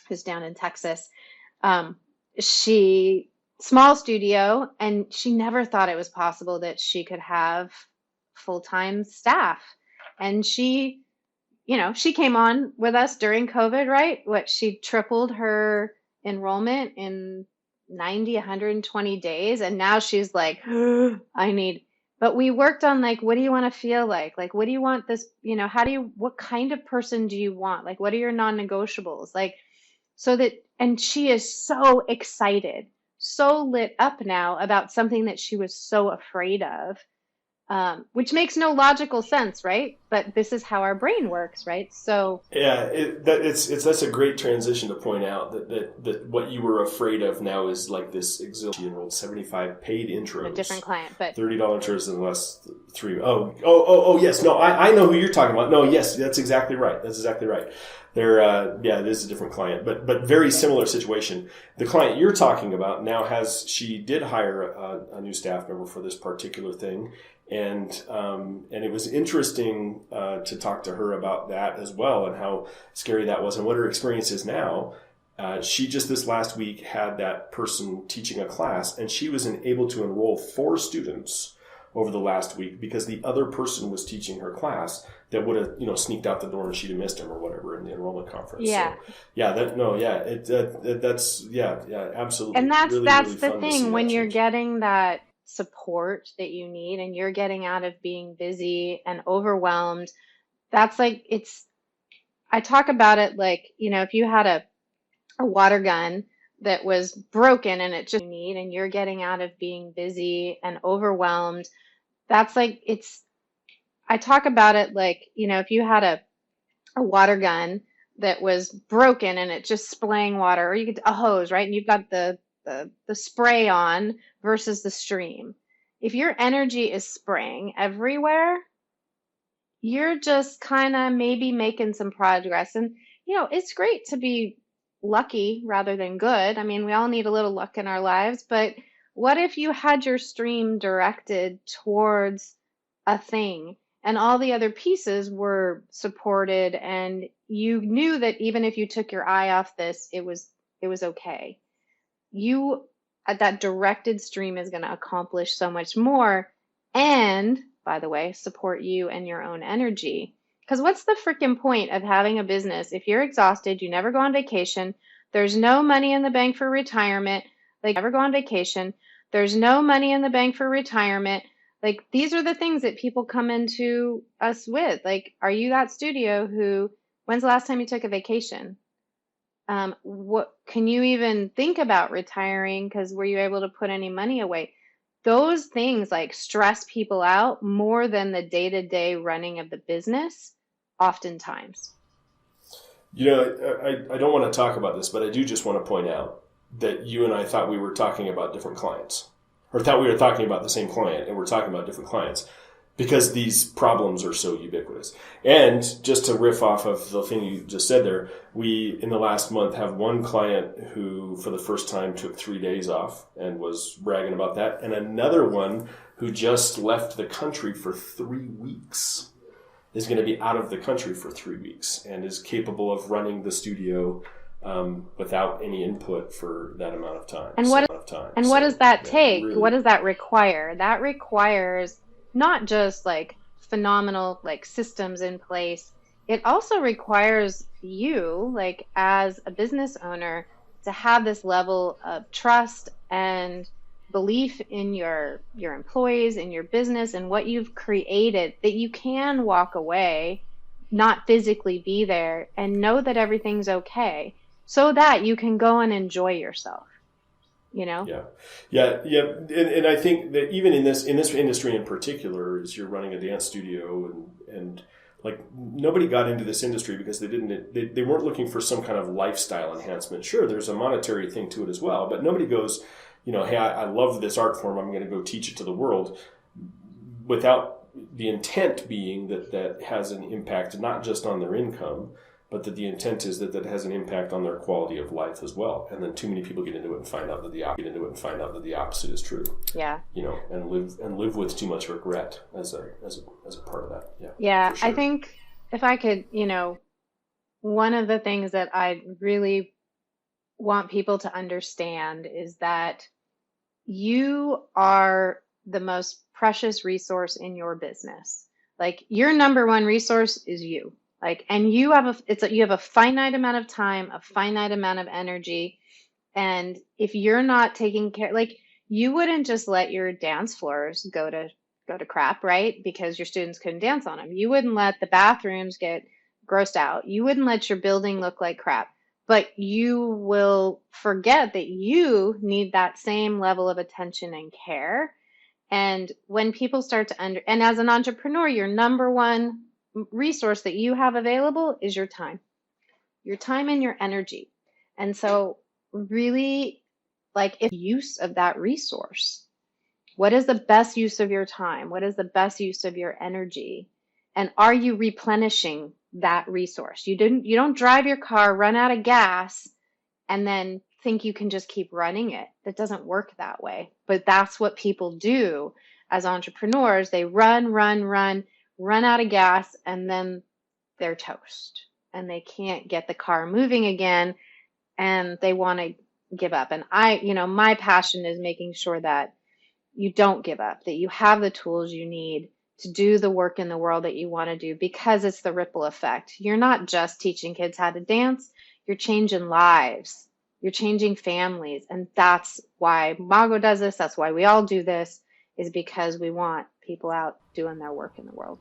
who's down in Texas, she small studio, and she never thought it was possible that she could have full-time staff. And she came on with us during COVID, right? She tripled her enrollment in 90, 120 days. And now she's like, but we worked on like, what do you want to feel like? Like, what do you want this, what kind of person do you want? Like, what are your non-negotiables? Like, and she is so excited, so lit up now about something that she was so afraid of, which makes no logical sense, right? But this is how our brain works, right? So yeah, that's a great transition to point out that what you were afraid of now is like this enrolled 75 paid intros, a different client, but $30 intros in the last 3. Oh yes, no, I know who you're talking about. No, yes, that's exactly right. It is a different client, but very similar situation. The client you're talking about now she did hire a new staff member for this particular thing. And it was interesting to talk to her about that as well, and how scary that was and what her experience is now. She just this last week had that person teaching a class, and she was able to enroll 4 students over the last week because the other person was teaching her class that would have sneaked out the door and she'd have missed him or whatever in the enrollment conference. Yeah. So, that's absolutely. And that's really, that's really the fun thing when you're change. Getting that support that you need and you're getting out of being busy and overwhelmed. That's like, I talk about it like, if you had a water gun that was broken and it just need, and you're getting out of being busy and overwhelmed. That's like, I talk about it like, if you had a water gun that was broken and it just spraying water, or you get a hose, right? And you've got the spray on versus the stream. If your energy is spraying everywhere, you're just kind of maybe making some progress. And, it's great to be lucky rather than good. I mean, we all need a little luck in our lives, but what if you had your stream directed towards a thing and all the other pieces were supported, and you knew that even if you took your eye off this, it was okay. That directed stream is going to accomplish so much more, and by the way, support you and your own energy. Because what's the freaking point of having a business if you're exhausted, you never go on vacation, there's no money in the bank for retirement, like never go on vacation, there's no money in the bank for retirement. Like, these are the things that people come into us with. Like, are you that studio when's the last time you took a vacation? What can you even think about retiring? Because were you able to put any money away? Those things like stress people out more than the day-to-day running of the business, oftentimes. I don't want to talk about this, but I do just want to point out that you and I thought we were talking about different clients, or thought we were talking about the same client, and we're talking about different clients because these problems are so ubiquitous. And just to riff off of the thing you just said there, we, in the last month, have one client who, for the first time, took 3 days off and was bragging about that, and another one who just left the country for 3 weeks. Is going to be out of the country for 3 weeks and is capable of running the studio without any input for that amount of time. And what does that take? Really, what does that require? That requires not just like phenomenal like systems in place. It also requires you, like as a business owner, to have this level of trust and belief in your employees, in your business, and what you've created, that you can walk away, not physically be there, and know that everything's okay, so that you can go and enjoy yourself. Yeah. And I think that even in this industry in particular, as you're running a dance studio and like nobody got into this industry because they weren't looking for some kind of lifestyle enhancement. Sure, there's a monetary thing to it as well, but nobody goes, hey, I love this art form, I'm going to go teach it to the world, without the intent being that has an impact not just on their income, but that the intent is that has an impact on their quality of life as well. And then too many people get into it and find out that the opposite is true. Yeah. And live with too much regret as a part of that. Yeah. Yeah. Sure. I think if I could, one of the things that I really want people to understand is that you are the most precious resource in your business. Like your number one resource is you. Like, and you have a finite amount of time, a finite amount of energy. And if you're not taking care, like you wouldn't just let your dance floors go to crap, right? Because your students couldn't dance on them. You wouldn't let the bathrooms get grossed out. You wouldn't let your building look like crap. But you will forget that you need that same level of attention and care. And when people start to and as an entrepreneur, your number one resource that you have available is your time and your energy. And so really, like, if use of that resource, what is the best use of your time? What is the best use of your energy? And are you replenishing that resource? You don't drive your car, run out of gas, and then think you can just keep running it. That doesn't work that way. But that's what people do as entrepreneurs. They run out of gas, and then they're toast. And they can't get the car moving again, and they want to give up. And my passion is making sure that you don't give up, that you have the tools you need to do the work in the world that you want to do, because it's the ripple effect. You're not just teaching kids how to dance, you're changing lives, you're changing families. And that's why Mago does this. That's why we all do this, is because we want people out doing their work in the world.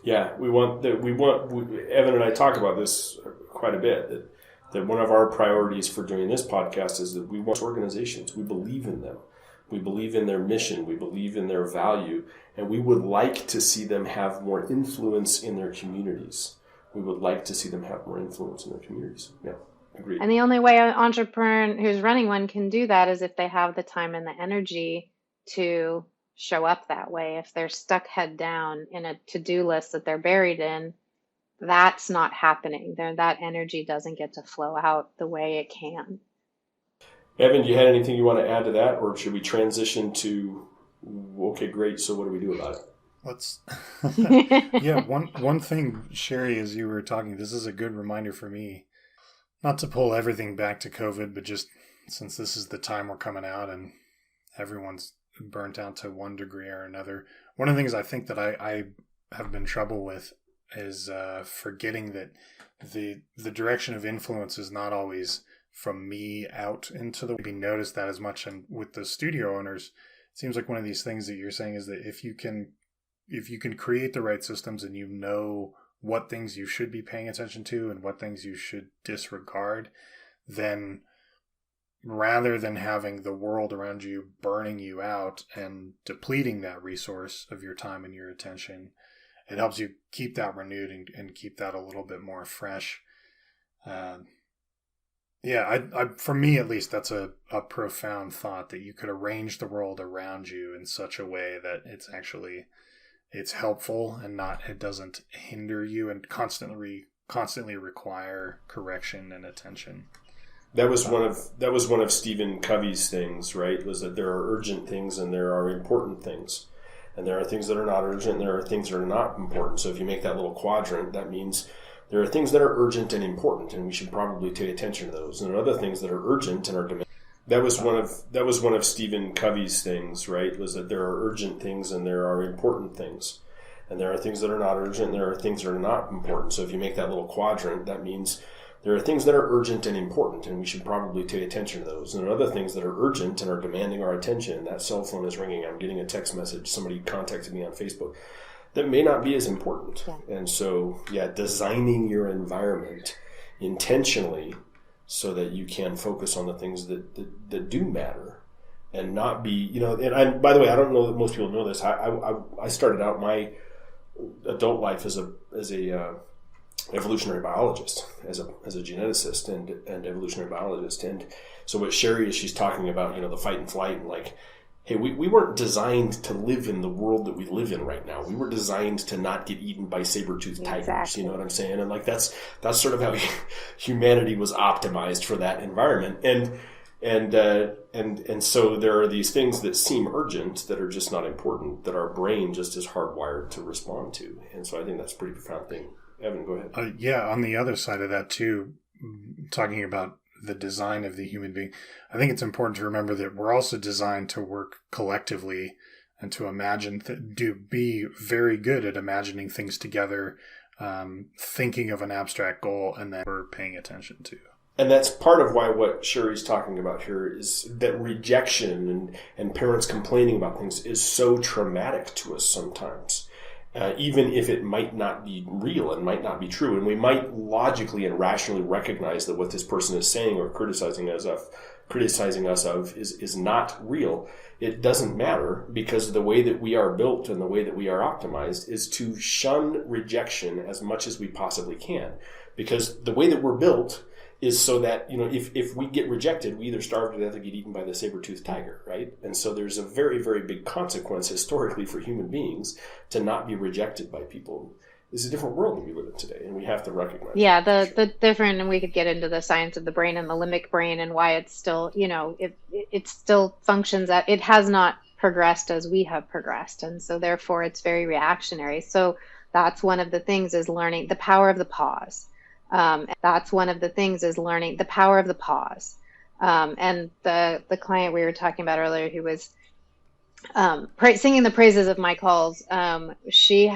Yeah, Evan and I talk about this quite a bit, that one of our priorities for doing this podcast is that we want organizations. We believe in them. We believe in their mission. We believe in their value. And we would like to see them have more influence in their communities. Yeah, agreed. And the only way an entrepreneur who's running one can do that is if they have the time and the energy to show up that way. If they're stuck head down in a to-do list that they're buried in, that's not happening. That energy doesn't get to flow out the way it can. Evan, you had anything you want to add to that, or should we transition to, okay, great, so what do we do about it? Let's, yeah, one thing, Sheri, as you were talking, this is a good reminder for me, not to pull everything back to COVID, but just since this is the time we're coming out and everyone's burnt out to one degree or another, one of the things I think that I have been trouble with is forgetting that the direction of influence is not always from me out into the, maybe notice that as much. And with the studio owners, it seems like one of these things that you're saying is that if you can create the right systems and what things you should be paying attention to and what things you should disregard, then rather than having the world around you burning you out and depleting that resource of your time and your attention, it helps you keep that renewed and keep that a little bit more fresh. For me at least, that's a profound thought, that you could arrange the world around you in such a way that it's helpful and it doesn't hinder you and constantly require correction and attention. That was one of Stephen Covey's things, right? Was that there are urgent things and there are important things. And there are things that are not urgent and there are things that are not important. So if you make that little quadrant, that means there are things that are urgent and important, and we should probably pay attention to those. And there are other things that are urgent and are demanding. That was one of Stephen Covey's things, right? Was that there are urgent things and there are important things. And there are things that are not urgent and there are things that are not important. So if you make that little quadrant, that means there are things that are urgent and important, and we should probably pay attention to those. And there are other things that are urgent and are demanding our attention. That cell phone is ringing. I'm getting a text message. Somebody contacted me on Facebook. That may not be as important. Yeah. And so, designing your environment intentionally so that you can focus on the things that do matter and not be, by the way, I don't know that most people know this. I started out my adult life as a evolutionary biologist, as a geneticist and evolutionary biologist. And so what Sheri is, she's talking about, the fight and flight, and like, hey, we weren't designed to live in the world that we live in right now. We were designed to not get eten by saber-toothed tigers. Exactly. You know what I'm saying? And like that's sort of how humanity was optimized for that environment. And so there are these things that seem urgent that are just not important, that our brain just is hardwired to respond to. And so I think that's a pretty profound thing. Evan, go ahead. On the other side of that too, talking about the design of the human being, I think it's important to remember that we're also designed to work collectively and to imagine, to be very good at imagining things together, thinking of an abstract goal, and then we're paying attention to. And that's part of why what Sheri's talking about here is that rejection and parents complaining about things is so traumatic to us sometimes. Even if it might not be real and might not be true. And we might logically and rationally recognize that what this person is saying or criticizing us of is not real. It doesn't matter, because the way that we are built and the way that we are optimized is to shun rejection as much as we possibly can. Because the way that we're built is so that, if we get rejected, we either starve to death or get eaten by the saber-toothed tiger, right? And so there's a very, very big consequence historically for human beings to not be rejected by people. It's a different world that we live in today, and we have to recognize that. The different, and we could get into the science of the brain and the limbic brain and why it's still, it still functions it has not progressed as we have progressed. And so therefore it's very reactionary. So that's one of the things, is learning the power of the pause. That's one of the things, is learning the power of the pause. And the client we were talking about earlier, who was singing the praises of my calls, she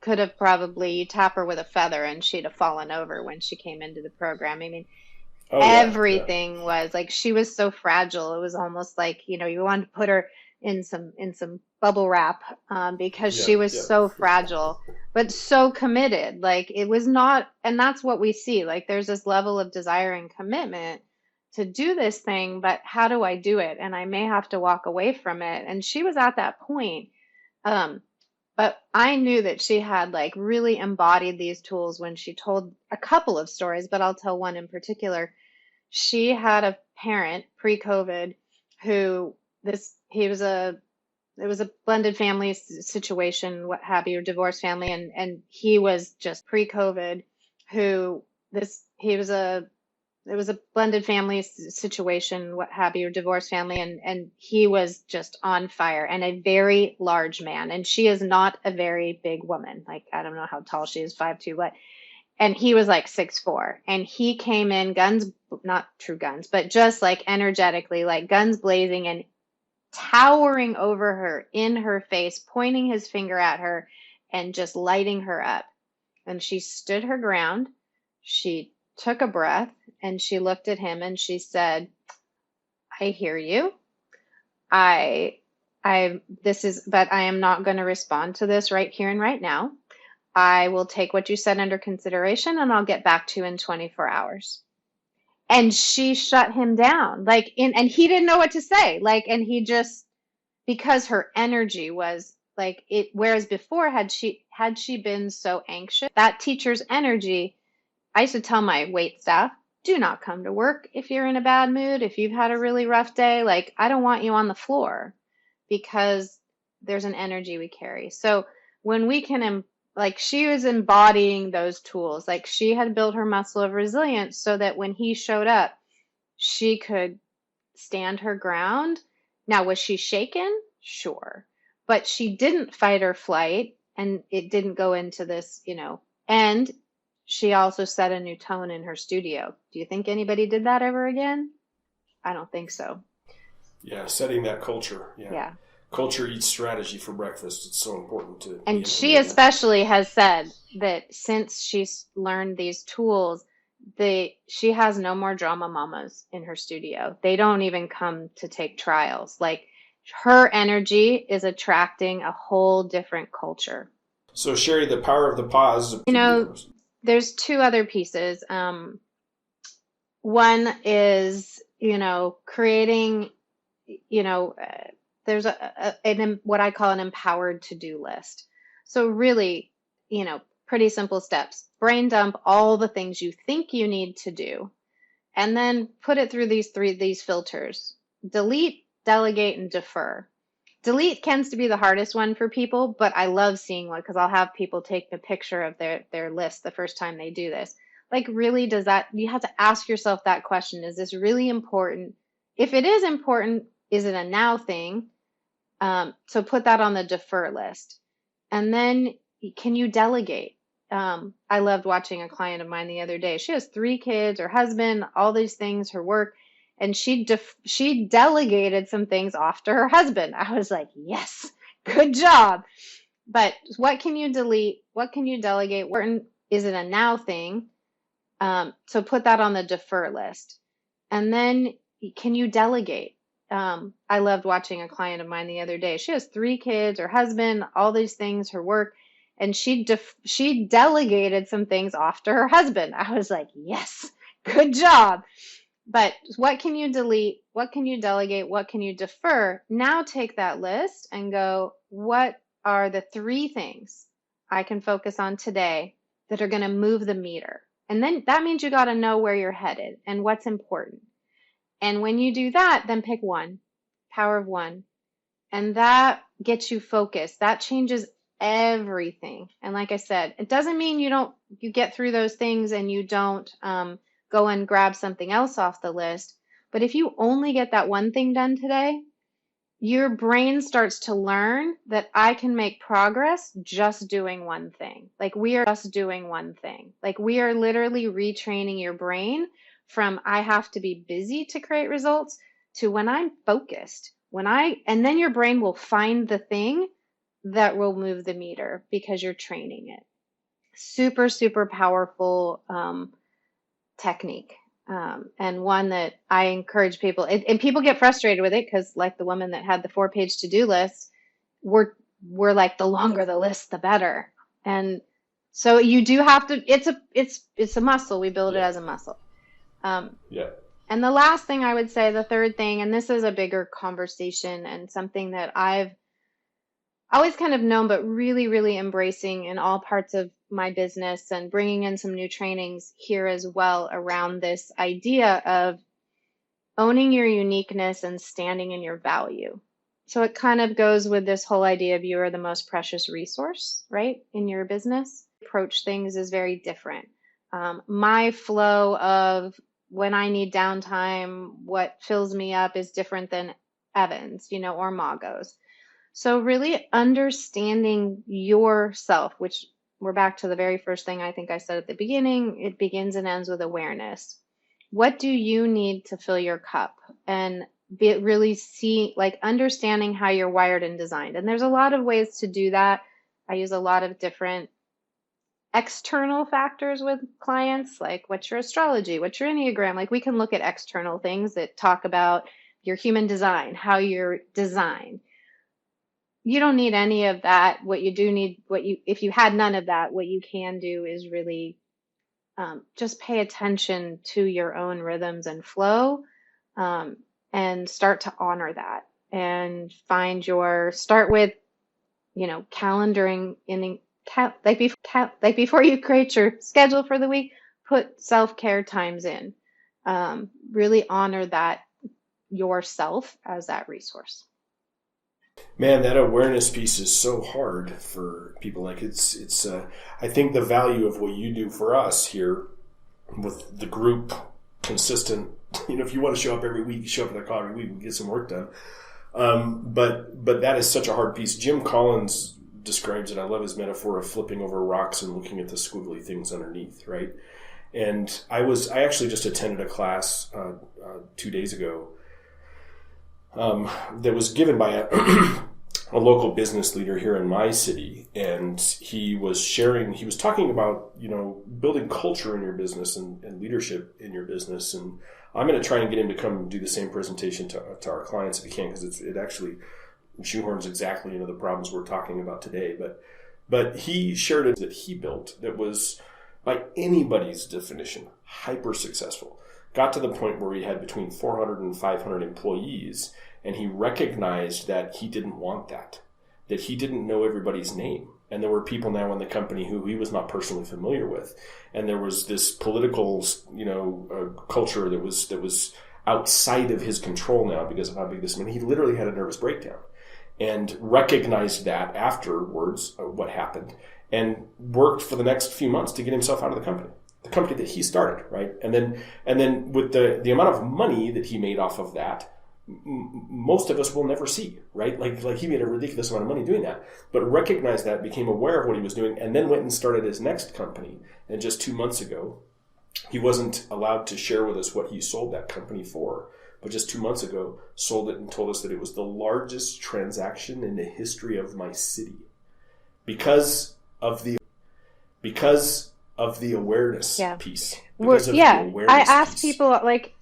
could have probably, you tap her with a feather and she'd have fallen over when she came into the program. I mean, everything was like, she was so fragile. It was almost like, you wanted to put her in some bubble wrap, because she was so fragile, but so committed. Like, it was not, and that's what we see. Like, there's this level of desire and commitment to do this thing, but how do I do it? And I may have to walk away from it. And she was at that point. But I knew that she had like really embodied these tools when she told a couple of stories, but I'll tell one in particular. She had a parent pre-COVID who it was a blended family situation, what have you, or divorced family. And he was just pre-COVID it was a blended family situation, what have you, or divorced family. And he was just on fire, and a very large man. And she is not a very big woman. Like, I don't know how tall she is, 5'2", and he was like 6'4", and he came in guns, not true guns, but just like energetically, like guns blazing, and towering over her, in her face, pointing his finger at her and just lighting her up. And she stood her ground. She took a breath and she looked at him and she said, I hear you. I but I am not going to respond to this right here and right now. I will take what you said under consideration and I'll get back to you in 24 hours. And she shut him down, and he didn't know what to say. And he just, because her energy was like it, whereas before, had she been so anxious, that teacher's energy, I used to tell my wait staff, do not come to work if you're in a bad mood, if you've had a really rough day. Like, I don't want you on the floor, because there's an energy we carry. So when we can, like, she was embodying those tools. Like, she had built her muscle of resilience so that when he showed up, she could stand her ground. Now, was she shaken? Sure. But she didn't fight or flight, and it didn't go into this, and she also set a new tone in her studio. Do you think anybody did that ever again? I don't think so. Yeah, setting that culture. Yeah. Culture eats strategy for breakfast. It's so important to. And she especially has said that since she's learned these tools, she has no more drama mamas in her studio. They don't even come to take trials. Like, her energy is attracting a whole different culture. So, Sheri, the power of the pause. There's two other pieces. One is, creating, there's what I call an empowered to-do list. So really, pretty simple steps. Brain dump all the things you think you need to do, and then put it through these filters: delete, delegate, and defer. Delete tends to be the hardest one for people, but I love seeing one, because I'll have people take a picture of their list the first time they do this. Like, really, you have to ask yourself that question: is this really important? If it is important, is it a now thing? So put that on the defer list. And then, can you delegate? I loved watching a client of mine the other day. She has 3 kids, her husband, all these things, her work, and she delegated some things off to her husband. I was like, yes, good job. But what can you delete? What can you delegate? Is it a now thing? So put that on the defer list. And then, can you delegate? I loved watching a client of mine the other day. She has 3 kids, her husband, all these things, her work, and she delegated some things off to her husband. I was like, yes, good job. But what can you delete? What can you delegate? What can you defer? Now take that list and go, what are the 3 things I can focus on today that are going to move the meter? And then that means you got to know where you're headed and what's important. And when you do that, then pick one, power of one. And that gets you focused. That changes everything. And like I said, it doesn't mean you get through those things and you don't go and grab something else off the list. But if you only get that one thing done today, your brain starts to learn that I can make progress just doing one thing. Like, we are just doing one thing. Like, we are literally retraining your brain from I have to be busy to create results to when I'm focused, and then your brain will find the thing that will move the meter because you're training it. Super, super powerful technique. And one that I encourage people, and people get frustrated with it because, like the woman that had the 4-page to-do list, we're like, the longer the list, the better. And so you do have to, it's a muscle. We build it as a muscle. And the last thing I would say, the third thing, and this is a bigger conversation and something that I've always kind of known, but really, really embracing in all parts of my business, and bringing in some new trainings here as well around this idea of owning your uniqueness and standing in your value. So it kind of goes with this whole idea of you are the most precious resource, right, in your business. Approach things is very different. My flow of when I need downtime, what fills me up is different than Evan's, or Mago's. So really understanding yourself, which we're back to the very first thing I think I said at the beginning, it begins and ends with awareness. What do you need to fill your cup? And understanding how you're wired and designed. And there's a lot of ways to do that. I use a lot of different external factors with clients, like what's your astrology, what's your Enneagram. Like, we can look at external things that talk about your human design, how you're designed. you don't need any of that. What you do need, if you had none of that, what you can do is really just pay attention to your own rhythms and flow, um, and start to honor that and start with, calendaring like before you create your schedule for the week, put self-care times in. Really honor that yourself as that resource. Man, that awareness piece is so hard for people. Like it's. I think the value of what you do for us here with the group, consistent. If you want to show up every week, show up at the call every week, and get some work done. But that is such a hard piece. Jim Collins describes it. I love his metaphor of flipping over rocks and looking at the squiggly things underneath, right? And I actually just attended a class 2 days ago that was given by a local business leader here in my city, and he was talking about building culture in your business and leadership in your business. And I'm going to try and get him to come do the same presentation to our clients if he can, because it actually shoehorns exactly into the problems we're talking about today. But he shared it that he built that was, by anybody's definition, hyper successful. Got to the point where he had between 400 and 500 employees, and he recognized that he didn't want that he didn't know everybody's name. And there were people now in the company who he was not personally familiar with. And there was this political, culture that was outside of his control now because of how big this was. He literally had a nervous breakdown and recognized that afterwards, what happened, and worked for the next few months to get himself out of the company that he started, right? And then with the amount of money that he made off of that, most of us will never see, right? Like he made a ridiculous amount of money doing that, but recognized that, became aware of what he was doing, and then went and started his next company. And just 2 months ago, he wasn't allowed to share with us what he sold that company for, but just 2 months ago, sold it and told us that it was the largest transaction in the history of my city because of the awareness piece. Because of the awareness I ask piece. people, like,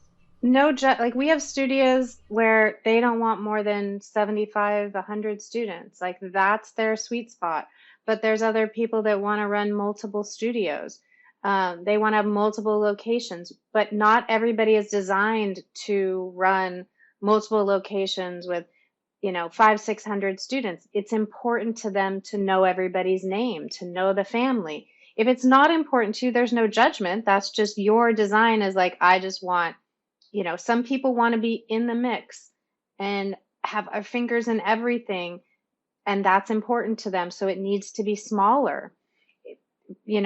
like we have studios where they don't want more than 75, 100 students. Like that's their sweet spot. But there's other people that want to run multiple studios. They want to have multiple locations, but not everybody is designed to run multiple locations with, 500, 600 students. It's important to them to know everybody's name, to know the family. If it's not important to you, there's no judgment. That's just your design is like, I just want, some people want to be in the mix and have our fingers in everything, and that's important to them. So it needs to be smaller,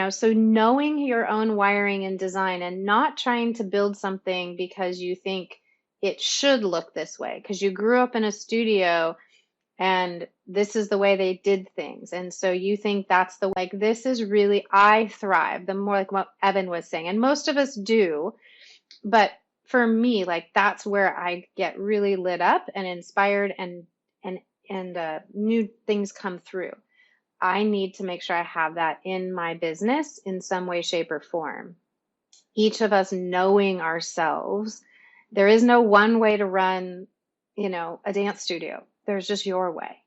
so knowing your own wiring and design and not trying to build something because you think it should look this way, because you grew up in a studio and this is the way they did things. And so you think that's this is really, I thrive, the more like what Evan was saying. And most of us do, but for me, like that's where I get really lit up and inspired and new things come through. I need to make sure I have that in my business in some way, shape, or form. Each of us knowing ourselves. There is no one way to run, a dance studio. There's just your way.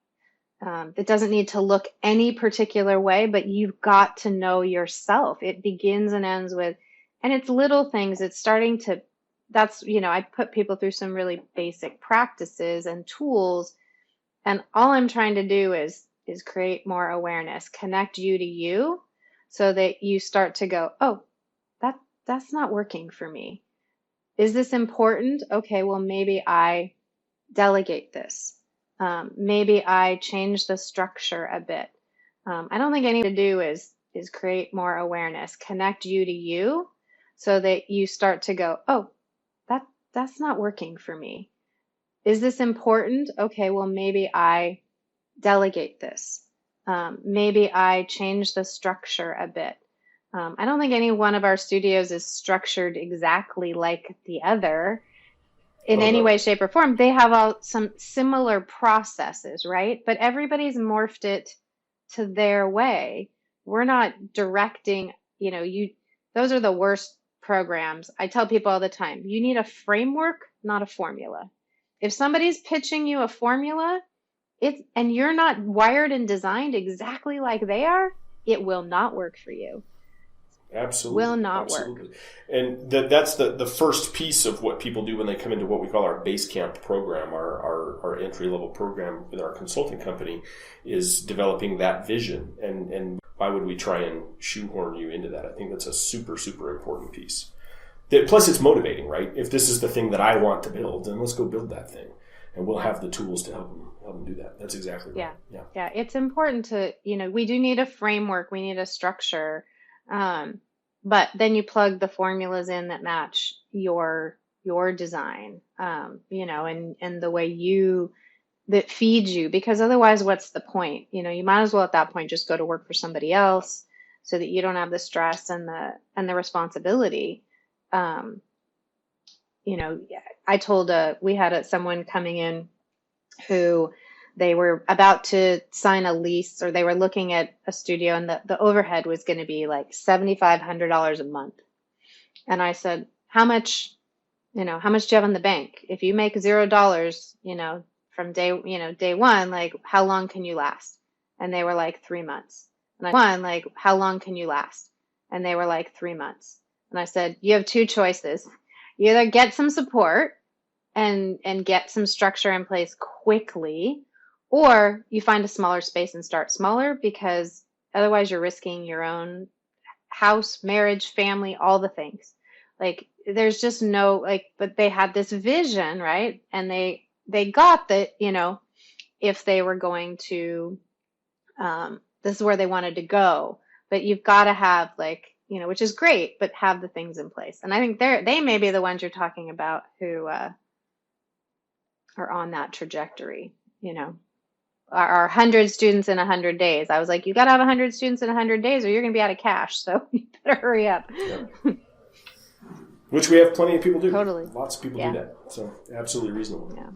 It doesn't need to look any particular way, but you've got to know yourself. It begins and ends with, and it's little things. It's starting to, I put people through some really basic practices and tools. And all I'm trying to do is create more awareness, connect you to you so that you start to go, oh, that's not working for me. Is this important? Okay, well, maybe I delegate this. Maybe I change the structure a bit. I don't think anything to do is create more awareness, connect you to you so that you start to go, oh, that's not working for me. Is this important? Okay, well, maybe I delegate this. Maybe I change the structure a bit. I don't think any one of our studios is structured exactly like the other in any way, shape, or form. They have some similar processes, right? But everybody's morphed it to their way. We're not directing, those are the worst programs. I tell people all the time, you need a framework, not a formula. If somebody's pitching you a formula, and you're not wired and designed exactly like they are, it will not work for you. Absolutely. Will not Absolutely. work. And that's the first piece of what people do when they come into what we call our base camp program, our entry-level program with our consulting company, is developing that vision. And why would we try and shoehorn you into that? I think that's a super, super important piece. Plus, it's motivating, right? If this is the thing that I want to build, then let's go build that thing. And we'll have the tools to help them do that. That's exactly right. Yeah. It's important to, we do need a framework. We need a structure. But then you plug the formulas in that match your design, and the way that feeds you, because otherwise what's the point? You might as well at that point just go to work for somebody else so that you don't have the stress and the responsibility. I told, we had someone coming in who they were about to sign a lease, or they were looking at a studio, and the overhead was going to be like $7,500 a month. And I said, how much do you have in the bank? If you make $0, from day one, like, how long can you last? And they were like 3 months. And how long can you last? And they were like 3 months. And I said, you have two choices. You either get some support and get some structure in place quickly, or you find a smaller space and start smaller, because otherwise you're risking your own house, marriage, family, all the things. Like, there's just no, but they had this vision, right? And they got that, if they were going to, this is where they wanted to go. But you've got to have, which is great, but have the things in place. And I think they may be the ones you're talking about who are on that trajectory, Our 100 students in 100 days. I was like, you got to have 100 students in 100 days or you're going to be out of cash. So you better hurry up. Yeah. Which we have plenty of people do. Totally. Lots of people do that. So absolutely reasonable. Yeah.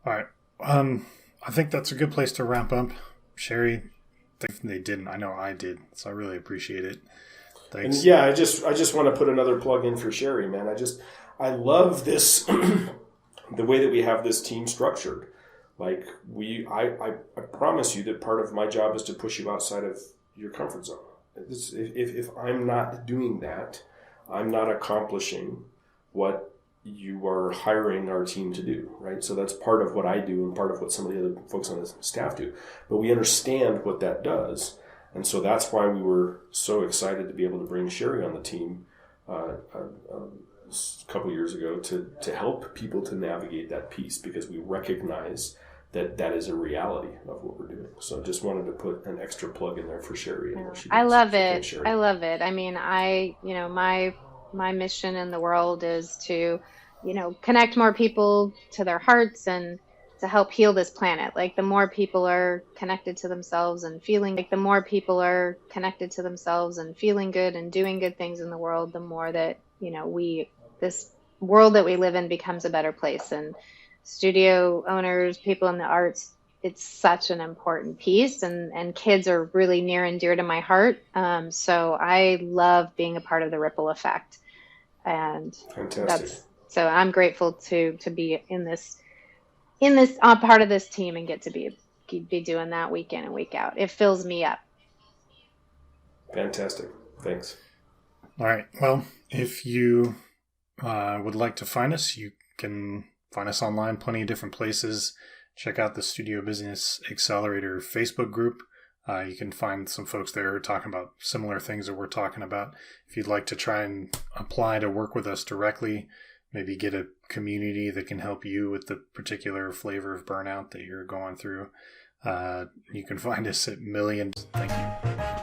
All right. I think that's a good place to wrap up. Sheri, they didn't. I know I did. So I really appreciate it. Thanks. And yeah, I just want to put another plug in for Sheri, man. I love this, the way that we have this team structured. Like, I promise you that part of my job is to push you outside of your comfort zone. If I'm not doing that, I'm not accomplishing what you are hiring our team to do, right? So that's part of what I do and part of what some of the other folks on the staff do. But we understand what that does. And so that's why we were so excited to be able to bring Sheri on the team a couple years ago to help people to navigate that piece, because we recognize that is a reality of what we're doing. So just wanted to put an extra plug in there for Sheri. I love it. I love it. I mean, my mission in the world is to, connect more people to their hearts and to help heal this planet. Like, the more people are connected to themselves and feeling good and doing good things in the world, the more that, this world that we live in becomes a better place. And studio owners, people in the arts, it's such an important piece, and kids are really near and dear to my heart. So I love being a part of the ripple effect. And fantastic. So I'm grateful to be in this part of this team and get to be doing that week in and week out. It fills me up. Fantastic. Thanks. All right. Well, if you would like to find us, you can find us online, plenty of different places. Check out the Studio Business Accelerator Facebook group. You can find some folks there talking about similar things that we're talking about. If you'd like to try and apply to work with us directly, maybe get a community that can help you with the particular flavor of burnout that you're going through, you can find us at Millions. Thank you.